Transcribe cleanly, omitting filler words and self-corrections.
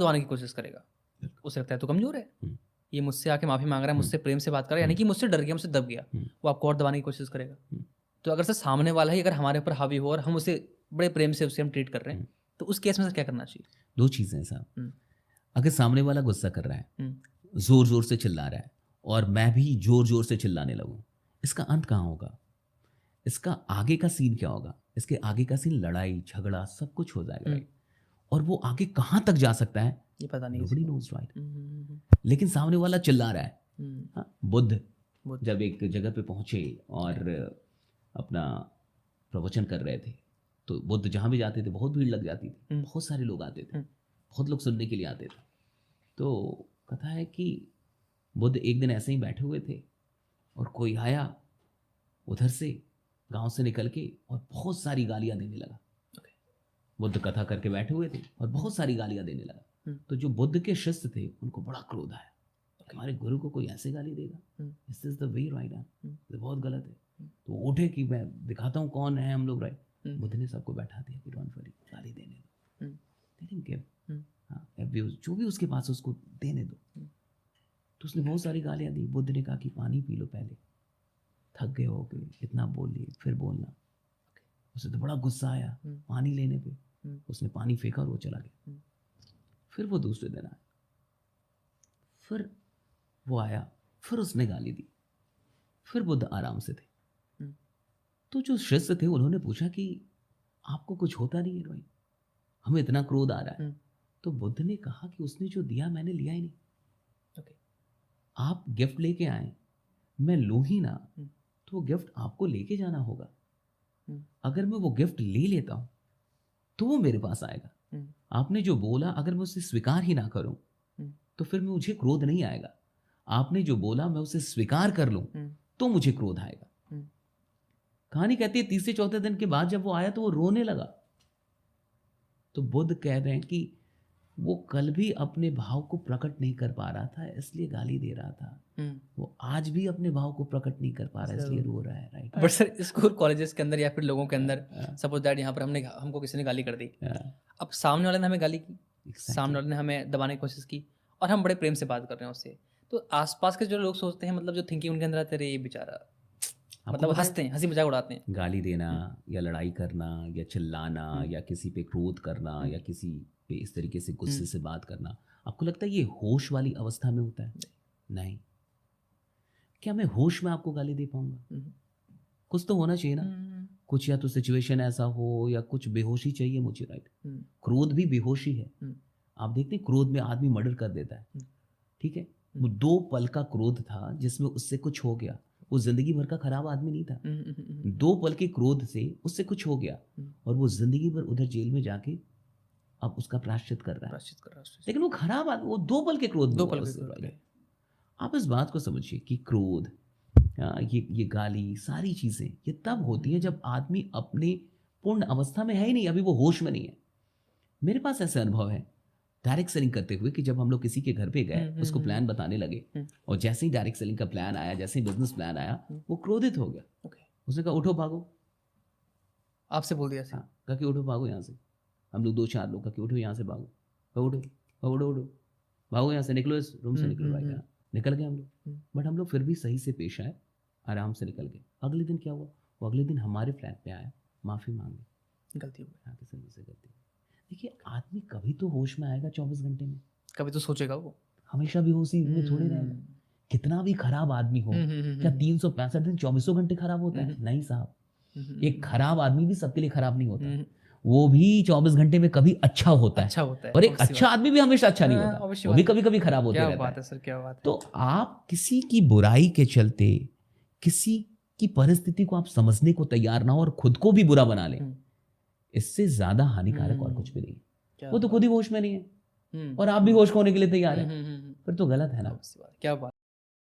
दबाने की कोशिश करेगा, उसे लगता है तो कमजोर है, ये मुझसे आके माफी मांग रहा है, मुझसे प्रेम से बात कर रहा है, यानी कि मुझसे डर गया, मुझसे दब गया, वो आपको और दबाने की कोशिश करेगा। तो अगर सर सामने वाला ही अगर हमारे ऊपर हावी हो और हम उसे बड़े प्रेम से उसे हम ट्रीट कर रहे हैं, तो उस केस में सर क्या करना चाहिए? दो चीज़ें हैं साहब। अगर सामने वाला गुस्सा कर रहा है, जोर जोर से चिल्ला रहा है, और मैं भी जोर जोर से चिल्लाने लगूं, इसका अंत कहाँ होगा? इसका आगे का सीन क्या होगा? इसके आगे का सीन लड़ाई झगड़ा सब कुछ हो जाएगा, राइट? और वो आगे कहाँ तक जा सकता है ये पता नहीं, नोबडी नोज, राइट? लेकिन सामने वाला चिल्ला रहा है। हाँ, बुद्ध जब एक जगह पे पहुंचे और अपना प्रवचन कर रहे थे, तो बुद्ध जहाँ भी जाते थे बहुत भीड़ लग जाती थी, बहुत सारे लोग आते थे, बहुत लोग सुनने के लिए आते थे। तो कथा है कि बुद्ध एक दिन ऐसे ही बैठे हुए थे और कोई आया उधर से, गांव से निकल के, और बहुत सारी गालियां देने लगा। बुद्ध कथा करके बैठे हुए थे और बहुत सारी गालियां देने लगा। तो जो बुद्ध के शिष्य थे उनको बड़ा क्रोध आया, हमारे गुरु को कोई ऐसे गाली देगा, this is the way, right? ये बहुत गलत है। तो उठे कि मैं दिखाता हूँ कौन है हम लोग, राइट? बुद्ध ने सबको बैठा दिया कि डोंट वरी, गाली देने दो, दे डिडंट गिव, हाँ, अब्यूज जो भी उसके पास उसको देने दो। तो उसने बहुत सारी गालियां दी। बुद्ध ने कहा कि पानी पी लो पहले, थक गए हो गए, इतना बोल लिए, फिर बोलना। उसे तो बड़ा गुस्सा आया पानी लेने पे, उसने पानी फेंका और वो चला गया। फिर वो दूसरे दिन आया, फिर वो आया, फिर उसने गाली दी, फिर बुद्ध आराम से थे। तो जो शिष्य थे उन्होंने पूछा कि आपको कुछ होता नहीं है रोहित, हमें इतना क्रोध आ रहा है? तो बुद्ध ने कहा कि उसने जो दिया मैंने लिया ही नहीं। आप गिफ्ट लेके आए, मैं लूं ही ना तो वो गिफ्ट आपको लेके जाना होगा। अगर मैं वो गिफ्ट ले लेता हूं तो वो मेरे पास आएगा। आपने जो बोला अगर मैं उसे स्वीकार ही ना करूं तो फिर मुझे क्रोध नहीं आएगा। आपने जो बोला मैं उसे स्वीकार कर लूं तो मुझे क्रोध आएगा। कहानी कहती है तीसरे चौथे दिन के बाद जब वो आया तो वो रोने लगा। तो बुद्ध कह रहे हैं कि वो कल भी अपने भाव को प्रकट नहीं कर पा रहा था इसलिए गाली दे रहा था, वो आज भी अपने भाव को प्रकट नहीं कर पा रहा है इसलिए रो रहा है, right? But sir school colleges के अंदर या फिर लोगों के अंदर सपोज दैट यहाँ पर हमको किसी ने गाली कर दी, अब सामने वाले ने हमें गाली की, सामने वाले ने हमें दबाने की कोशिश की और हम बड़े प्रेम से बात कर रहे हैं उससे, तो आसपास के जो लोग सोचते हैं, मतलब जो थिंकिंग उनके अंदर आती है, ये बेचारा, मतलब हंसते हैं, हंसी मजाक उड़ाते हैं। गाली देना या लड़ाई करना या चिल्लाना या किसी पे क्रोध करना या किसी पे इस तरीके से गुस्से से बात करना, आपको लगता है ये होश वाली अवस्था में होता है? नहीं। क्या मैं होश में आपको गाली दे पाऊंगा? कुछ तो होना चाहिए ना, कुछ या तो सिचुएशन ऐसा हो या कुछ बेहोशी चाहिए मुझे, राइट? क्रोध भी बेहोशी है। आप देखते हैं क्रोध में आदमी मर्डर कर देता है, ठीक है? वो 2 पल का क्रोध था जिसमें उससे कुछ हो गया, वो जिंदगी भर का खराब आदमी नहीं था। 2 पल के क्रोध से उससे कुछ हो गया और वो जिंदगी भर उधर जेल में जाके अब उसका प्रायश्चित कर रहा है। लेकिन वो खराब आदमी, वो 2 पल के क्रोध में हुआ। आप इस बात को समझिए कि क्रोध, ये गाली, सारी चीजें ये तब होती हैं जब आदमी अपने पूर्ण अवस्था में है ही नहीं, अभी वो होश में नहीं है। मेरे पास ऐसे अनुभव है डायरेक्ट सेलिंग करते हुए कि जब हम लोग किसी के घर पे गए, उसको प्लान बताने लगे और जैसे ही डायरेक्ट सेलिंग का प्लान आया, जैसे ही बिजनेस प्लान आया, वो क्रोधित हो गया। उसने कहा उठो भागो, आपसे बोल दिया, कहा कि उठो भागो यहाँ से। हम लोग 2-4 लोग कहा कि उठो यहाँ से भागो, उठो उठो उठो भागो यहाँ से, निकलो इस रूम से, निकलो, राइट? निकल गए हम लोग, बट हम लोग फिर भी सही से पेश आए, आराम से निकल गए। अगले दिन क्या हुआ, वो अगले दिन हमारे फ्लैट पे आया, माफी मांगी, गलती हो गई, किसी मुझसे गलती। देखिए आदमी कभी तो होश में आएगा 24 घंटे में, कभी तो सोचेगा, वो हमेशा भी होशी में थोड़ी रहेगा। कितना भी खराब आदमी हो, क्या 365 दिन 24 घंटे खराब होता है? नहीं साहब, एक खराब आदमी भी सबके लिए खराब नहीं होता, वो भी 24 घंटे में कभी अच्छा होता है, और एक अच्छा आदमी भी हमेशा अच्छा नहीं होता, वो भी कभी कभी खराब होते रहता है। सर क्या बात है। तो आप किसी की बुराई के चलते किसी की परिस्थिति को आप समझने को तैयार ना हो और खुद को भी बुरा बना लें, इससे ज्यादा हानिकारक और कुछ भी नहीं है। वो तो खुद ही होश में नहीं है और आप भी होश होने के लिए तैयार है, फिर तो गलत है ना। क्या बात।